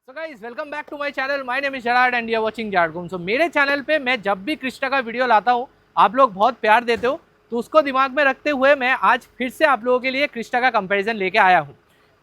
So guys welcome back to my channel. My name is जराड and you are watching जारगुम। सो मेरे channel पे मैं जब भी क्रिस्टा का वीडियो लाता हूँ आप लोग बहुत प्यार देते हो, तो उसको दिमाग में रखते हुए मैं आज फिर से आप लोगों के लिए क्रिस्टा का कंपैरिजन लेके आया हूँ।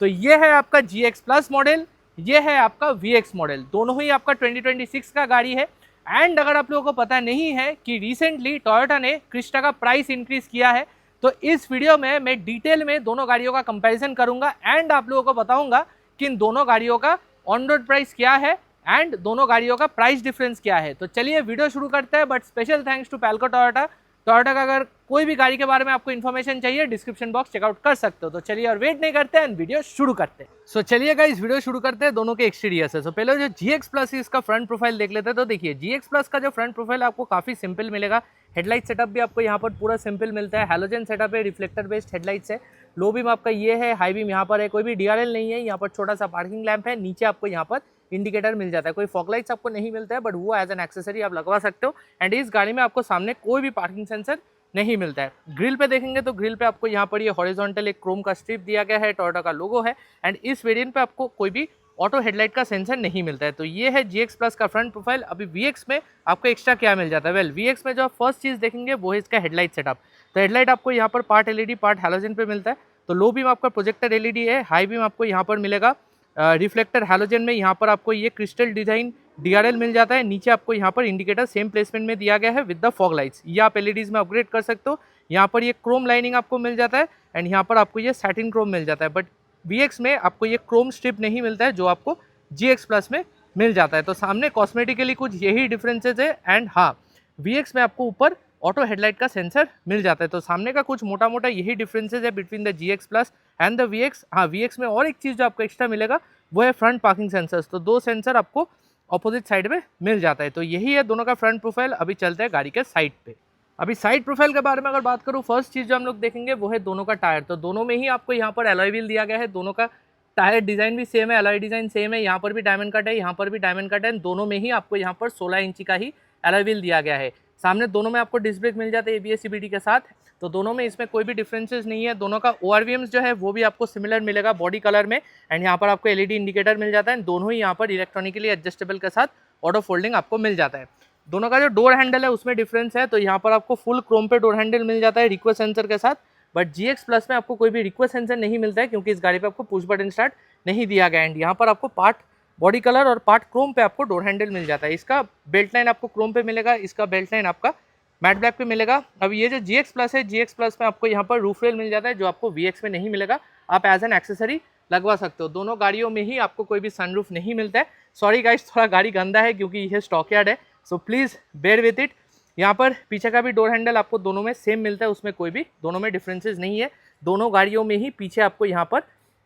तो ये है आपका GX प्लस मॉडल, ये है आपका VX मॉडल, दोनों ही आपका 2026 का गाड़ी है। एंड अगर आप लोगों को पता नहीं है कि रिसेंटली टोयोटा ने क्रिस्टा का प्राइस इंक्रीज किया है, तो इस वीडियो में मैं डिटेल में दोनों गाड़ियों का कंपैरिजन करूंगा एंड आप लोगों को बताऊंगा कि इन दोनों गाड़ियों का ऑन रोड प्राइस क्या है एंड दोनों गाड़ियों का प्राइस डिफरेंस क्या है। तो चलिए वीडियो शुरू करते हैं। बट स्पेशल थैंक्स टू पैल्को टोयोटा। टोयोटा का अगर कोई भी गाड़ी के बारे में आपको इन्फॉर्मेशन चाहिए डिस्क्रिप्शन बॉक्स चेकआउट कर सकते हो। तो चलिए और वेट नहीं करते हैं, वीडियो शुरू करते हैं। सो चलिए गाइस वीडियो शुरू करते हैं दोनों के एक्सटीरियर से। पहले जो GX प्लस है इसका फ्रंट प्रोफाइल देख लेते हैं। तो देखिए GX प्लस का जो फ्रंट प्रोफाइल आपको काफी सिंपल मिलेगा। हेडलाइट सेटअप भी आपको यहाँ पर पूरा सिंपल मिलता है। हैलोजन सेटअप है, रिफ्लेक्टर बेस्ड हेडलाइट्स है। लो बीम आपका ये है, हाई बीम यहाँ पर है, कोई भी DRL नहीं है। यहाँ पर छोटा सा पार्किंग लैंप है, नीचे आपको यहाँ पर इंडिकेटर मिल जाता है। कोई फॉग लाइट्स आपको नहीं मिलता है, बट वो एज एन एक्सेसरी आप लगवा सकते हो। एंड इस गाड़ी में आपको सामने कोई भी पार्किंग सेंसर नहीं मिलता है। ग्रिल पे देखेंगे तो ग्रिल पे आपको यहाँ पर ये हॉरिजॉन्टल एक क्रोम का स्ट्रिप दिया गया है, टोयोटा का लोगो है। एंड इस वेरिएंट पे आपको कोई भी ऑटो हेडलाइट का सेंसर नहीं मिलता है। तो ये है GX प्लस का फ्रंट प्रोफाइल। अभी VX में आपको एक्स्ट्रा क्या मिल जाता है? वेल VX में जो फर्स्ट चीज़ देखेंगे वो है इसका हेडलाइट सेटअप। तो हेडलाइट आपको यहाँ पर पार्ट LED पार्ट हैलोजन पे मिलता है। तो लो बीम आपका प्रोजेक्टर LED है, हाई बीम आपको यहाँ पर मिलेगा रिफ्लेक्टर हैलोजन में। यहाँ पर आपको ये क्रिस्टल डिजाइन DRL मिल जाता है। नीचे आपको यहाँ पर इंडिकेटर सेम प्लेसमेंट में दिया गया है विद द फॉग लाइट्स। ये आप LEDs में अपग्रेड कर सकते हो। यहाँ पर ये क्रोम लाइनिंग आपको मिल जाता है एंड यहाँ पर आपको ये सैटिन क्रोम मिल जाता है। बट VX में आपको ये क्रोम स्ट्रिप नहीं मिलता है जो आपको GX प्लस में मिल जाता है। तो सामने कॉस्मेटिकली कुछ यही डिफरेंसेस है। एंड हाँ, VX में आपको ऊपर ऑटो हेडलाइट का सेंसर मिल जाता है। तो सामने का कुछ मोटा मोटा यही डिफरेंसेस है between the GX plus and the VX। हाँ, VX में और एक चीज़ जो आपको एक्स्ट्रा मिलेगा वो है फ्रंट पार्किंग सेंसर्स। तो दो सेंसर आपको ऑपोजिट साइड में मिल जाता है। तो यही है दोनों का फ्रंट प्रोफाइल। अभी चलते हैं गाड़ी के साइड पे। अभी साइड प्रोफाइल के बारे में अगर बात करूँ, फर्स्ट चीज़ जो हम लोग देखेंगे वो है दोनों का टायर। तो दोनों में ही आपको यहाँ पर एलॉय व्हील दिया गया है। दोनों का टायर डिज़ाइन भी सेम है, एलॉय डिज़ाइन सेम है। यहाँ पर भी डायमंड कट है, यहाँ पर भी डायमंड कट है। दोनों में ही आपको यहाँ पर 16 इंची का ही एलॉय व्हील दिया गया है। सामने दोनों में आपको डिस्क ब्रेक मिल जाता है ABS CBD के साथ। तो दोनों में इसमें कोई भी डिफरेंसेस नहीं है। दोनों का ORVMs जो है वो भी आपको सिमिलर मिलेगा बॉडी कलर में। एंड यहाँ पर आपको LED इंडिकेटर मिल जाता है। दोनों ही यहाँ पर इलेक्ट्रॉनिकली एडजस्टेबल के साथ ऑटो फोल्डिंग आपको मिल जाता है। दोनों का जो डोर हैंडल है उसमें डिफरेंस है। तो यहाँ पर आपको फुल क्रोम पे डोर हैंडल मिल जाता है रिक्वेस्ट सेंसर के साथ। बट GX प्लस में आपको कोई भी रिक्वेस्ट सेंसर नहीं मिलता है क्योंकि इस गाड़ी पे आपको पुश बटन स्टार्ट नहीं दिया गया। एंड यहाँ पर आपको पार्ट बॉडी कलर और पार्ट क्रोम पे आपको डोर हैंडल मिल जाता है। इसका बेल्ट लाइन आपको क्रोम पे मिलेगा, इसका बेल्ट लाइन आपका मैट ब्लैक पे मिलेगा। अब ये जो GX प्लस है, GX प्लस में आपको यहाँ पर रूफ रेल मिल जाता है जो आपको VX में नहीं मिलेगा। आप एज एन एक्सेसरी लगवा सकते हो। दोनों गाड़ियों में ही आपको कोई भी सनरूफ नहीं मिलता है। सॉरी गाइस, थोड़ा गाड़ी गंदा है क्योंकि यह स्टॉक यार्ड है, so please bear with it. यहाँ पर पीछे का भी डोर हैंडल आपको दोनों में सेम मिलता है, उसमें कोई भी दोनों में डिफरेंसेस नहीं है। दोनों गाड़ियों में ही पीछे आपको यहाँ पर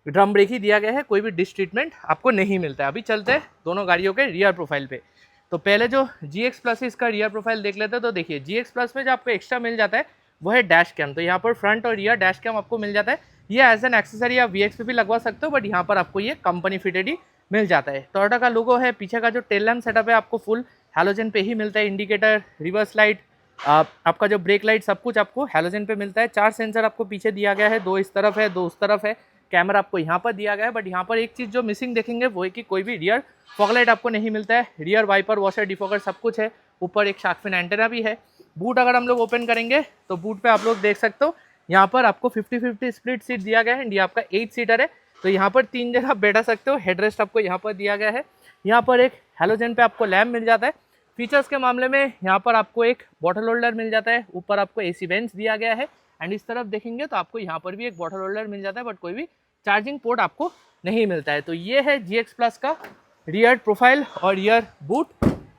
ड्रम ब्रेक ही दिया गया है, कोई भी डिस ट्रीटमेंट आपको नहीं मिलता है। अभी चलते हैं दोनों गाड़ियों के रियर प्रोफाइल पे। तो पहले जो GX प्लस है इसका रियर प्रोफाइल देख लेते हैं। तो देखिए GX प्लस में जो आपको एक्स्ट्रा मिल जाता है वो है डैश कैम। तो यहाँ पर फ्रंट और रियर डैश कैम आपको मिल जाता है। ये एज एन एक्सेसरी आप VX पे भी लगवा सकते हो, बट यहाँ पर आपको ये कंपनी फिटेड ही मिल जाता है। टोयोटा का लोगो है। पीछे का जो टेल लैम्प सेटअप है आपको फुल हैलोजन पे ही मिलता है। इंडिकेटर, रिवर्स लाइट, आपका जो ब्रेक लाइट, सब कुछ आपको हैलोजन पे मिलता है। 4 सेंसर आपको पीछे दिया गया है, 2 इस तरफ है, 2 उस तरफ है। कैमरा आपको यहाँ पर दिया गया है। बट यहाँ पर एक चीज़ जो मिसिंग देखेंगे वो है कि कोई भी रियर फॉगलाइट आपको नहीं मिलता है। रियर वाइपर, वॉशर, डिफॉगर सब कुछ है। ऊपर एक शार्क फिन एंटेना भी है। बूट अगर हम लोग ओपन करेंगे तो बूट पे आप लोग देख सकते हो यहाँ पर आपको 50-50 स्प्लिट सीट दिया गया है। एंड ये आपका 8 सीटर है, तो यहाँ पर 3 जगह बैठा सकते हो। हेडरेस्ट आपको यहाँ पर दिया गया है। यहाँ पर एक हैलोजन पे आपको लैम्प मिल जाता है। फीचर्स के मामले में यहाँ पर आपको एक बॉटल होल्डर मिल जाता है। ऊपर आपको AC वेंट्स दिया गया है। एंड इस तरफ देखेंगे तो आपको यहाँ पर भी एक बॉटल होल्डर मिल जाता है, बट कोई भी चार्जिंग पोर्ट आपको नहीं मिलता है। तो ये है GX प्लस का रियर प्रोफाइल और रियर बूट।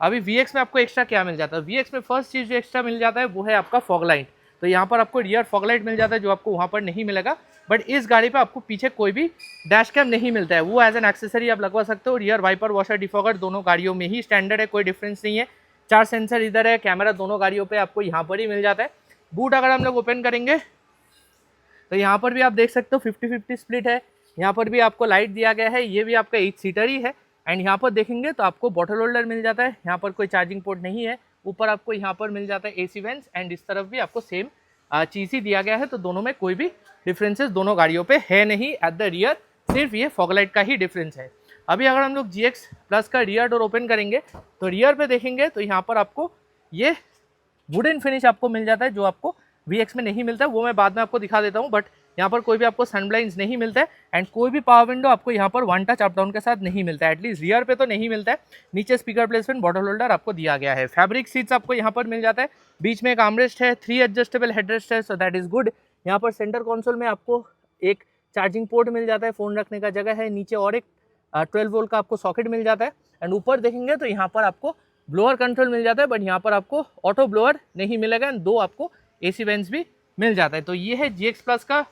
अभी VX में आपको एक्स्ट्रा क्या मिल जाता है? VX में फर्स्ट चीज़ जो एक्स्ट्रा मिल जाता है वो है आपका फॉग लाइट। तो यहाँ पर आपको रियर फॉग लाइट मिल जाता है जो आपको वहाँ पर नहीं मिलेगा। बट इस गाड़ी पे आपको पीछे कोई भी डैश कैम नहीं मिलता है, वो एज एन एक्सेसरी आप लगवा सकते हो। रियर वाइपर, वॉशर, डिफॉगर दोनों गाड़ियों में ही स्टैंडर्ड है, कोई डिफरेंस नहीं है। 4 सेंसर इधर है, कैमरा दोनों गाड़ियों पे आपको यहाँ पर ही मिल जाता है। बूट अगर हम लोग ओपन करेंगे तो यहाँ पर भी आप देख सकते हो 50-50 स्प्लिट है। यहाँ पर भी आपको लाइट दिया गया है, ये भी आपका 8 सीटर ही है। एंड यहाँ पर देखेंगे तो आपको बॉटल होल्डर मिल जाता है। यहाँ पर कोई चार्जिंग पोर्ट नहीं है। ऊपर आपको यहाँ पर मिल जाता है AC वेंट्स। एंड इस तरफ भी आपको सेम चीज़ ही दिया गया है। तो दोनों में कोई भी डिफरेंसेस दोनों गाड़ियों पे है नहीं एट द रियर, सिर्फ ये फॉगलाइट का ही डिफरेंस है। अभी अगर हम लोग GX प्लस का रियर डोर ओपन करेंगे तो रियर पे देखेंगे तो यहाँ पर आपको ये वुडन फिनिश आपको मिल जाता है, जो आपको VX में नहीं मिलता है, वो मैं बाद में आपको दिखा देता हूँ। बट यहाँ पर कोई भी आपको सनब्लाइंड्स नहीं मिलता है एंड कोई भी पावर विंडो आपको यहाँ पर वन टच अप डाउन के साथ नहीं मिलता है, एटलीस्ट रियर पे तो नहीं मिलता है। नीचे स्पीकर प्लेसमेंट, बॉटल होल्डर आपको दिया गया है। फैब्रिक सीट्स आपको यहाँ पर मिल जाता है, बीच में एक आर्मरेस्ट है, 3 एडजस्टेबल हेडरेस्ट है, सो दैट इज गुड। यहाँ पर सेंटर कंसोल में आपको एक चार्जिंग पोर्ट मिल जाता है, फ़ोन रखने का जगह है, नीचे और एक 12 वोल्ट का आपको सॉकेट मिल जाता है। एंड ऊपर देखेंगे तो यहाँ पर आपको ब्लोअर कंट्रोल मिल जाता है, बट यहाँ पर आपको ऑटो ब्लोअर नहीं मिलेगा एंड 2 आपको AC वेंट्स भी मिल जाता है। तो ये है GX प्लस का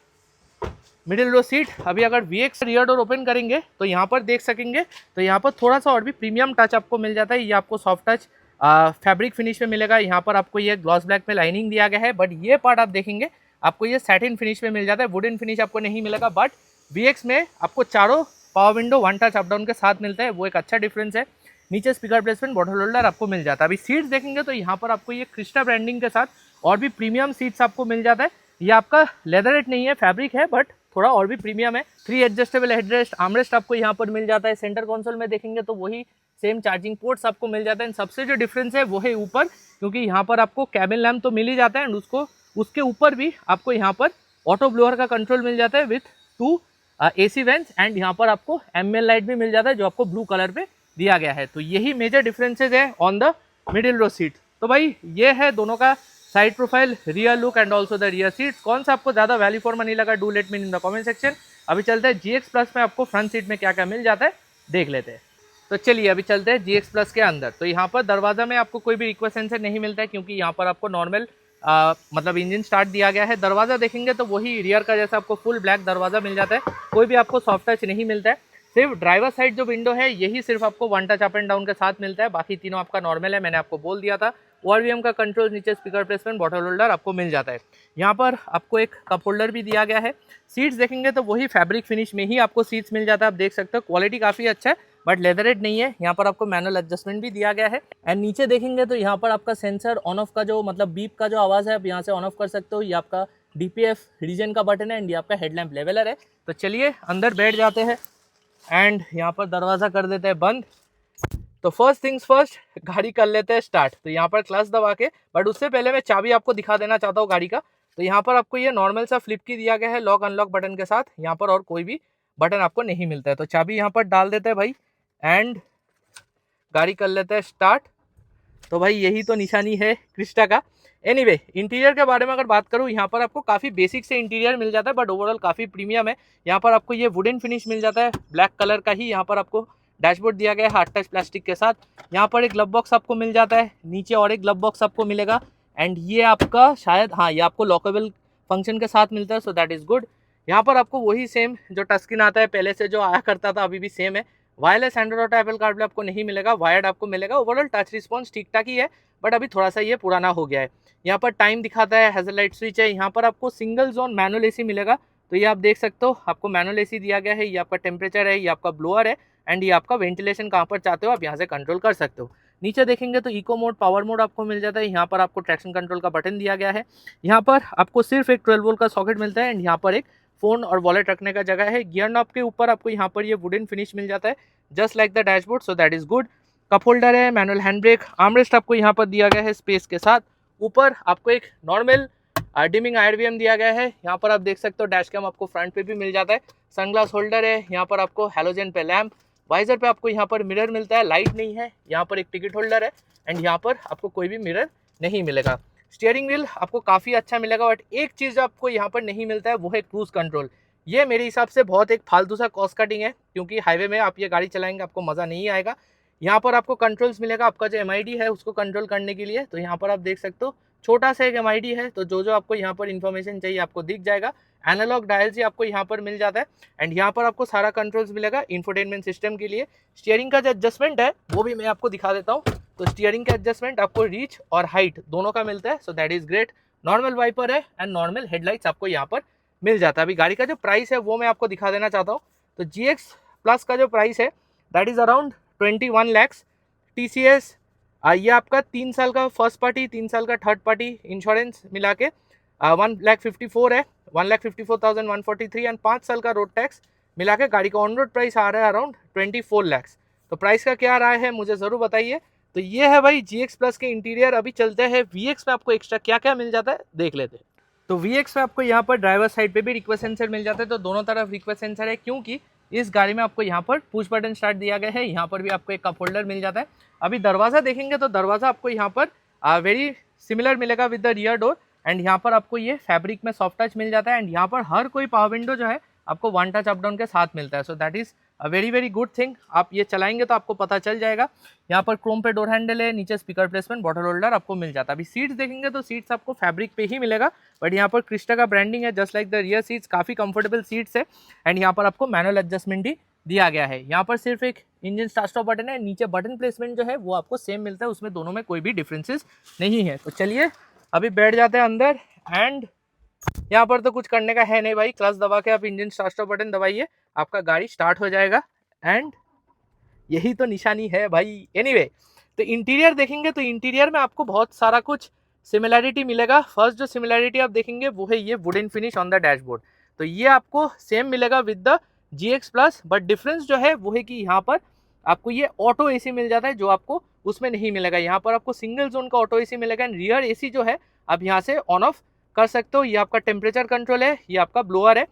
मिडिल रो सीट। अभी अगर VX रियर डोर ओपन करेंगे तो यहाँ पर देख सकेंगे तो यहाँ पर थोड़ा सा और भी प्रीमियम टच आपको मिल जाता है। ये आपको सॉफ्ट टच फैब्रिक फिनिश में मिलेगा। यहाँ पर आपको ये ग्लॉस ब्लैक में लाइनिंग दिया गया है, बट ये पार्ट आप देखेंगे आपको ये सैटिन फिनिश में मिल जाता है, वुडन फिनिश आपको नहीं मिलेगा। बट VX में आपको चारों power window one touch up down के साथ मिलता है, वो एक अच्छा डिफरेंस है। नीचे स्पीकर प्लेसमेंट, बॉटल होल्डर आपको मिल जाता है। अभी सीट्स देखेंगे तो यहाँ पर आपको ये क्रिस्टा ब्रांडिंग के साथ और भी प्रीमियम सीट्स आपको मिल जाता है। ये आपका लेदरेट नहीं है, फैब्रिक है, बट थोड़ा और भी प्रीमियम है। 3 एडजस्टेबल हेडरेस्ट, आर्मरेस्ट आपको यहाँ पर मिल जाता है। सेंटर कंसोल में देखेंगे तो वही सेम चार्जिंग पोर्ट्स आपको मिल जाता है। सबसे जो डिफरेंस है वो है ऊपर, क्योंकि यहाँ पर आपको कैबिन लैम्प तो मिल ही जाता है एंड उसके ऊपर भी आपको यहाँ पर ऑटो ब्लोअर का कंट्रोल मिल जाता है विथ 2 AC वेंट्स एंड यहाँ पर आपको ML लाइट भी मिल जाता है, जो आपको ब्लू कलर पे दिया गया है। तो यही मेजर डिफरेंसेज है on the middle row seat. तो भाई ये है दोनों का side profile, rear look and also the rear seats. कौन सा आपको ज़्यादा वैल्यू फॉर मनी लगा, do let me in the comment section. अभी चलते हैं GX प्लस में आपको फ्रंट सीट में क्या क्या मिल जाता है देख लेते हैं। तो चलिए अभी चलते हैं GX प्लस के अंदर। तो यहाँ पर दरवाजा में आपको कोई भी रिक्वेस्ट सेंसर नहीं मिलता है, क्योंकि यहाँ पर आपको नॉर्मल मतलब इंजन स्टार्ट दिया गया है। दरवाजा देखेंगे तो वही रियर का जैसा आपको फुल ब्लैक दरवाजा मिल जाता है, कोई भी आपको सॉफ्ट टच नहीं मिलता है। सिर्फ ड्राइवर साइड जो विंडो है यही सिर्फ आपको one touch up and down के साथ मिलता है, बाकी तीनों आपका नॉर्मल है, मैंने आपको बोल दिया था। ORVM का कंट्रोल, नीचे स्पीकर प्लेसमेंट, बॉटल होल्डर आपको मिल जाता है। यहाँ पर आपको एक कप होल्डर भी दिया गया है। सीट्स देखेंगे तो वही फैब्रिक फिनिश में ही आपको सीट्स मिल जाता है, आप देख सकते हो क्वालिटी काफ़ी अच्छा है, बट लेदरेट नहीं है। यहाँ पर आपको मैनुअल एडजस्टमेंट भी दिया गया है। एंड नीचे देखेंगे तो यहाँ पर आपका सेंसर ऑन ऑफ का जो मतलब बीप का जो आवाज़ है आप यहाँ से ऑन ऑफ कर सकते हो। ये आपका DPF रीजन का बटन है एंड ये आपका हेडलैम्प लेवलर है। तो चलिए अंदर बैठ जाते हैं एंड यहाँ पर दरवाज़ा कर देते हैं बंद। तो फर्स्ट थिंग्स फर्स्ट, गाड़ी कर लेते हैं स्टार्ट। तो यहाँ पर क्लच दबा के, बट उससे पहले मैं चाबी आपको दिखा देना चाहता हूँ गाड़ी का। तो यहाँ पर आपको ये नॉर्मल सा फ्लिप की दिया गया है लॉक अनलॉक बटन के साथ, यहाँ पर और कोई भी बटन आपको नहीं मिलता है। तो चाबी यहाँ पर डाल देते हैं भाई एंड गाड़ी कर लेते हैं स्टार्ट। तो भाई यही तो निशानी है क्रिस्टा का। एनीवे, इंटीरियर के बारे में अगर बात करूँ, यहाँ पर आपको काफ़ी बेसिक से इंटीरियर मिल जाता है, बट ओवरऑल काफ़ी प्रीमियम है। यहाँ पर आपको ये वुडन फिनिश मिल जाता है, ब्लैक कलर का ही यहाँ पर आपको डैशबोर्ड दिया गया है हार्ड टच प्लास्टिक के साथ। यहाँ पर एक ग्लव बॉक्स आपको मिल जाता है, नीचे और एक ग्लव बॉक्स आपको मिलेगा एंड ये आपका शायद ये आपको लॉकेबल फंक्शन के साथ मिलता है, सो दैट इज़ गुड। यहाँ पर आपको वही सेम जो टच स्क्रीन आता है पहले से जो आया करता था अभी भी सेम है। वायरलेस एंड्रॉइड ऑटो एप्पल कार्डप्ले आपको नहीं मिलेगा, वायर्ड आपको मिलेगा। ओवरऑल टच रिस्पॉन्स ठीक ठाक ही है, बट अभी थोड़ा सा ये पुराना हो गया है। यहाँ पर टाइम दिखाता है, हैजल लाइट स्विच है। यहाँ पर आपको सिंगल जोन मैनुअल AC मिलेगा, तो ये आप देख सकते हो आपको मैनुअल AC दिया गया है। ये आपका टेम्परेचर है, ये आपका ब्लोअर है एंड ये आपका वेंटिलेशन कहाँ पर चाहते हो आप यहाँ से कंट्रोल कर सकते हो। नीचे देखेंगे तो इको मोड, पावर मोड आपको मिल जाता है। यहाँ पर आपको ट्रैक्शन कंट्रोल का बटन दिया गया है। यहाँ पर आपको सिर्फ एक 12 वोल्ट का सॉकेट मिलता है एंड यहाँ पर एक फ़ोन और वॉलेट रखने का जगह है। गियर नॉब के ऊपर आपको यहाँ पर ये वुडन फिनिश मिल जाता है, just like the dashboard, so that is good. Cup holder है, मैनुअल हैंड ब्रेक, आर्मरेस्ट आपको यहाँ पर दिया गया है स्पेस के साथ। ऊपर आपको एक नॉर्मल डिमिंग IRVM दिया गया है। यहाँ पर आप देख सकते हो डैश कैम आपको फ्रंट पे भी मिल जाता है। सनग्लास होल्डर है, यहाँ पर आपको हैलोजन पे लैम्प, वाइजर पे आपको यहाँ पर मिरर मिलता है, लाइट नहीं है। यहाँ पर एक टिकट होल्डर है एंड यहाँ पर आपको कोई भी मिरर नहीं मिलेगा। स्टीयरिंग व्हील आपको काफ़ी अच्छा मिलेगा, बट एक चीज़ आपको यहाँ पर नहीं मिलता है वो है क्रूज़ कंट्रोल। ये मेरे हिसाब से बहुत एक फालतू सा कॉस्ट कटिंग है, क्योंकि हाईवे में आप ये गाड़ी चलाएंगे आपको मज़ा नहीं आएगा। यहाँ पर आपको कंट्रोल्स मिलेगा, आपका जो MID है उसको कंट्रोल करने के लिए। तो यहाँ पर आप देख सकते हो छोटा सा एक MID है, तो जो आपको यहाँ पर इन्फॉर्मेशन चाहिए आपको दिख जाएगा। एनालॉग डायल्स ही आपको यहाँ पर मिल जाता है एंड यहाँ पर आपको सारा कंट्रोल्स मिलेगा इंफोटेनमेंट सिस्टम के लिए। स्टीयरिंग का जो एडजस्टमेंट है वो भी मैं आपको दिखा देता हूँ। तो स्टीयरिंग का एडजस्टमेंट आपको रीच और हाइट दोनों का मिलता है, so that is great. Normal wiper है एंड नॉर्मल हेडलाइट्स आपको यहाँ पर मिल जाता है। अभी गाड़ी का जो प्राइस है वो मैं आपको दिखा देना चाहता हूँ। तो GX प्लस का जो प्राइस है that is around 21 lakh. TCS ये आपका 3 साल का फर्स्ट पार्टी, 3 साल का थर्ड पार्टी इंश्योरेंस मिला के 1,54,000 है, 1,54,143 एंड 5 साल का रोड टैक्स मिला के गाड़ी का ऑन रोड प्राइस आ रहा है अराउंड 24 लैक्स। तो प्राइस का क्या राय है मुझे ज़रूर बताइए। तो ये है भाई GX प्लस के इंटीरियर। अभी चलते हैं VX में आपको एक्स्ट्रा क्या क्या मिल जाता है देख लेते हैं। तो VX में आपको यहाँ पर ड्राइवर साइड पे भी रिक्वेस्ट सेंसर मिल जाता है, तो दोनों तरफ रिक्वेस्ट सेंसर है, क्योंकि इस गाड़ी में आपको यहाँ पर पुश बटन स्टार्ट दिया गया है। यहाँ पर भी आपको एक कप होल्डर मिल जाता है। अभी दरवाज़ा देखेंगे तो दरवाज़ा आपको यहाँ पर वेरी सिमिलर मिलेगा with the rear door, and यहाँ पर आपको ये फैब्रिक में सॉफ्ट टच मिल जाता है। एंड यहाँ पर हर कोई पावर विंडो जो है आपको वन टच अप डाउन के साथ मिलता है। So that is a very good thing. आप ये चलाएंगे तो आपको पता चल जाएगा। यहाँ पर क्रोम पे डोर हैंडल है, नीचे स्पीकर प्लेसमेंट, बॉटल होल्डर आपको मिल जाता है। अभी सीट्स देखेंगे तो सीट्स आपको फैब्रिक पे ही मिलेगा, बट यहाँ पर क्रिस्टा का ब्रांडिंग है just like the rear seats. काफ़ी कंफर्टेबल सीट्स है। एंड यहाँ पर आपको मैनुअल एडजस्टमेंट ही दिया गया है। यहाँ पर सिर्फ एक इंजन स्टार्ट स्टॉप बटन है, नीचे बटन प्लेसमेंट जो है वो आपको सेम मिलता है, उसमें दोनों में कोई भी डिफरेंसेस नहीं है। तो चलिए अभी बैठ जाते हैं अंदर। एंड यहाँ पर तो कुछ करने का है नहीं भाई, क्लच दबा के आप इंजन स्टार्ट स्टॉप बटन दबाइए, आपका गाड़ी स्टार्ट हो जाएगा। एंड यही तो निशानी है भाई। एनीवे, तो इंटीरियर देखेंगे तो इंटीरियर में आपको बहुत सारा कुछ सिमिलैरिटी मिलेगा। फर्स्ट जो सिमिलैरिटी आप देखेंगे वो है ये wooden finish on the dashboard. तो ये आपको सेम मिलेगा with the GX plus, but difference जो है वो है कि यहाँ पर आपको ये ऑटो AC मिल जाता है, जो आपको उसमें नहीं मिलेगा। यहाँ पर आपको सिंगल जोन का ऑटो AC मिलेगा। एंड रियर AC जो है आप यहाँ से ऑन ऑफ कर सकते हो। ये आपका टेम्परेचर कंट्रोल है, ये आपका ब्लोअर है।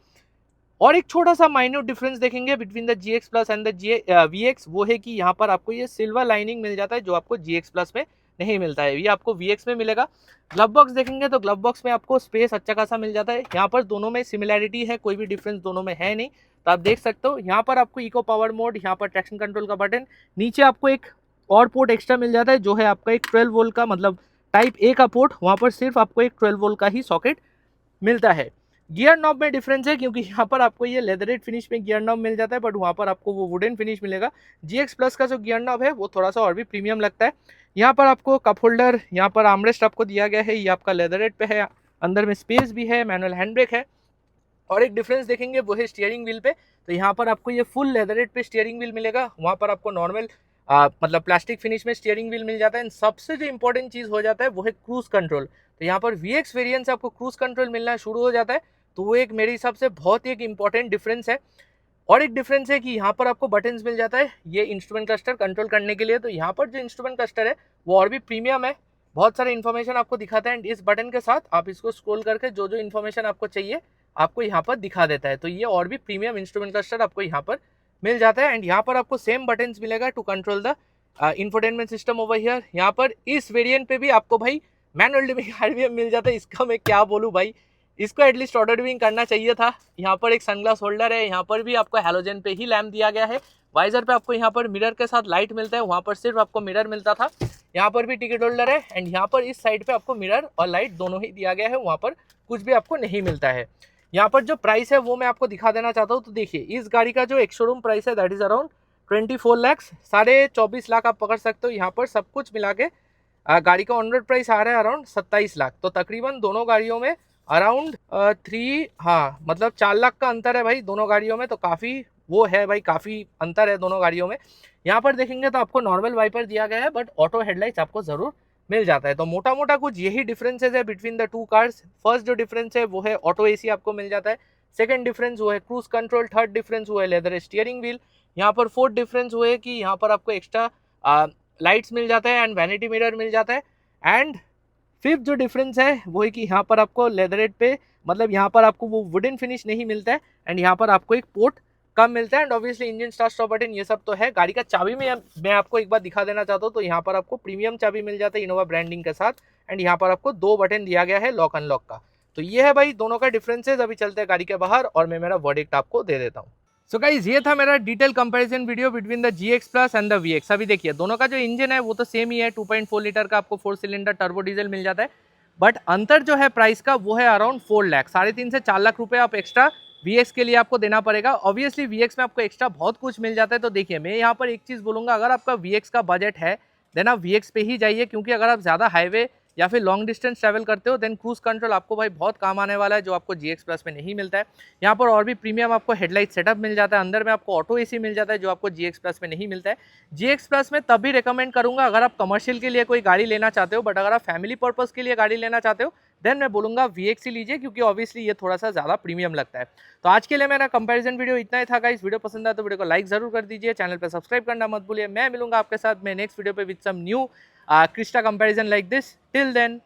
और एक छोटा सा माइन्यूट डिफरेंस देखेंगे between the GX plus and the VX, वो है कि यहाँ पर आपको ये सिल्वर लाइनिंग मिल जाता है, जो आपको GX प्लस में नहीं मिलता है, ये आपको VX में मिलेगा। ग्लव बॉक्स देखेंगे तो ग्लव बॉक्स में आपको स्पेस अच्छा खासा मिल जाता है। यहाँ पर दोनों में सिमिलैरिटी है, कोई भी डिफरेंस दोनों में है नहीं। तो आप देख सकते हो यहाँ पर आपको इको पावर मोड, यहाँ पर ट्रैक्शन कंट्रोल का बटन, नीचे आपको एक और पोर्ट एक्स्ट्रा मिल जाता है, जो है आपका एक 12 वोल्ट का, मतलब टाइप A का पोर्ट। वहाँ पर सिर्फ आपको एक 12 वोल्ट का ही सॉकेट मिलता है। गियर नॉब में डिफरेंस है, क्योंकि यहाँ पर आपको ये लेदरेट फिनिश में गियर नॉब मिल जाता है, बट वहाँ पर आपको वो वुडन फिनिश मिलेगा। GX प्लस का जो गियर नॉब है वो थोड़ा सा और भी प्रीमियम लगता है। यहाँ पर आपको कप होल्डर, यहाँ पर आर्मरेस्ट आपको दिया गया है, ये आपका लेदरेट पे है, अंदर में स्पेस भी है, मैनुअल हैंड ब्रेक है। और एक डिफरेंस देखेंगे वो है स्टीयरिंग व्हील पे। तो यहाँ पर आपको ये फुल लेदरेट पे स्टीयरिंग व्हील मिलेगा, वहाँ पर आपको नॉर्मल मतलब प्लास्टिक फिनिश में स्टीयरिंग व्हील मिल जाता है। सबसे जो इंपॉर्टेंट चीज़ हो जाता है वो है क्रूज कंट्रोल। तो यहाँ पर VX वेरिएंट से आपको क्रूज कंट्रोल मिलना शुरू हो जाता है, तो वो एक मेरे हिसाब से बहुत ही एक इंपॉर्टेंट डिफरेंस है। और एक डिफरेंस है कि यहाँ पर आपको बटन्स मिल जाता है ये इंस्ट्रूमेंट क्लस्टर कंट्रोल करने के लिए। तो यहाँ पर जो इंस्ट्रूमेंट क्लस्टर है वो और भी प्रीमियम है, बहुत सारे इन्फॉर्मेशन आपको दिखाता है। एंड इस बटन के साथ आप इसको स्क्रॉल करके जो जो इन्फॉर्मेशन आपको चाहिए आपको यहाँ पर दिखा देता है। तो ये और भी प्रीमियम इंस्ट्रूमेंट क्लस्टर आपको यहाँ पर मिल जाता है। एंड यहाँ पर आपको सेम बटन्स मिलेगा to control the infotainment system over here. यहाँ पर इस वेरिएंट पे भी आपको भाई मैनुअल डिमिंग RPM मिल जाता है। इसका मैं क्या बोलूँ भाई, इसको एटलीस्ट ऑटो डिमिंग करना चाहिए था। यहाँ पर एक सनग्लास होल्डर है, यहाँ पर भी आपको हैलोजन पे ही लैम्प दिया गया है। वाइजर पे आपको यहाँ पर मिरर के साथ लाइट मिलता है, वहाँ पर सिर्फ आपको मिरर मिलता था। यहाँ पर भी टिकट होल्डर है। एंड यहाँ पर इस साइड पे आपको मिरर और लाइट दोनों ही दिया गया है, वहाँ पर कुछ भी आपको नहीं मिलता है। यहाँ पर जो प्राइस है वो मैं आपको दिखा देना चाहता हूँ। तो देखिए इस गाड़ी का जो एक शोरूम प्राइस है that is around 24 lakhs, 24.5 lakh आप पकड़ सकते हो। यहाँ पर सब कुछ मिला के गाड़ी का ऑन रोड प्राइस आ रहा है अराउंड 27 लाख। तो तकरीबन दोनों गाड़ियों में अराउंड 4 लाख का अंतर है भाई दोनों गाड़ियों में। तो काफ़ी वो है भाई, काफ़ी अंतर है दोनों गाड़ियों में। यहाँ पर देखेंगे तो आपको नॉर्मल वाइपर दिया गया है, बट ऑटो हेडलाइट्स आपको ज़रूर मिल जाता है। तो मोटा मोटा कुछ यही डिफरेंसेस है between the two cars. First जो डिफरेंस है वो है ऑटो AC आपको मिल जाता है। सेकंड डिफरेंस वो है क्रूज कंट्रोल। थर्ड डिफरेंस वो है लेदर स्टीयरिंग व्हील। यहाँ पर फोर्थ डिफरेंस वो है कि यहाँ पर आपको एक्स्ट्रा लाइट्स मिल जाता है एंड वैनिटी मिरर मिल जाता है। एंड फिफ्थ जो डिफरेंस है वो है कि यहाँ पर आपको लेदरेट पे, मतलब यहाँ पर आपको वो वुडन फिनिश नहीं मिलता है, एंड यहाँ पर आपको एक पोर्ट कम मिलता है। And obviously engine start stop button ये सब तो है। गाड़ी का चाबी में मैं आपको एक बार दिखा देना चाहता हूँ। तो यहाँ पर आपको प्रीमियम चाबी मिल जाता है इनोवा ब्रांडिंग के साथ। एंड यहाँ पर आपको 2 बटन दिया गया है लॉक अनलॉक का। तो ये है भाई दोनों का डिफरेंसेस। अभी चलते हैं गाड़ी के बाहर और मैं मेरा वर्डिक्ट आपको दे देता हूँ। सो गाइस ये था मेरा detail comparison video between the GX plus and the VX। अभी देखिए दोनों का जो इंजन है वो तो सेम ही है, 2.4 लीटर का आपको 4 सिलेंडर टर्बो डीजल मिल जाता है। बट अंतर जो है प्राइस का वो है अराउंड 4 लाख, 3.5 से 4 लाख रुपए आप एक्स्ट्रा VX के लिए आपको देना पड़ेगा। ऑब्वियसली VX में आपको एक्स्ट्रा बहुत कुछ मिल जाता है। तो देखिए मैं यहाँ पर एक चीज़ बोलूँगा, अगर आपका VX का बजट है देन आप VX पे ही जाइए, क्योंकि अगर आप ज़्यादा हाईवे या फिर लॉन्ग डिस्टेंस ट्रैवल करते हो देन क्रूज कंट्रोल आपको भाई बहुत काम आने वाला है, जो आपको GX प्लस में नहीं मिलता है। यहाँ पर और भी प्रीमियम आपको हेडलाइट सेटअप मिल जाता है, अंदर में आपको ऑटो AC मिल जाता है, जो आपको GX प्लस में नहीं मिलता है। GX प्लस में तब भी रिकमेंड करूँगा अगर आप कमर्शियल के लिए कोई गाड़ी लेना चाहते हो, बट अगर आप फैमिली पर्पज़ के लिए गाड़ी लेना चाहते हो देन मैं बोलूँगा VX ही लीजिए, क्योंकि ऑब्वियसली ये थोड़ा सा ज़्यादा प्रीमियम लगता है। तो आज के लिए मेरा कंपैरिजन वीडियो इतना ही था गाइस। वीडियो पसंद आया तो वीडियो को लाइक जरूर कर दीजिए, चैनल पे सब्सक्राइब करना मत भूलिए। मैं मिलूंगा आपके साथ मैं नेक्स्ट वीडियो पे with some new Crysta comparison like this. Till then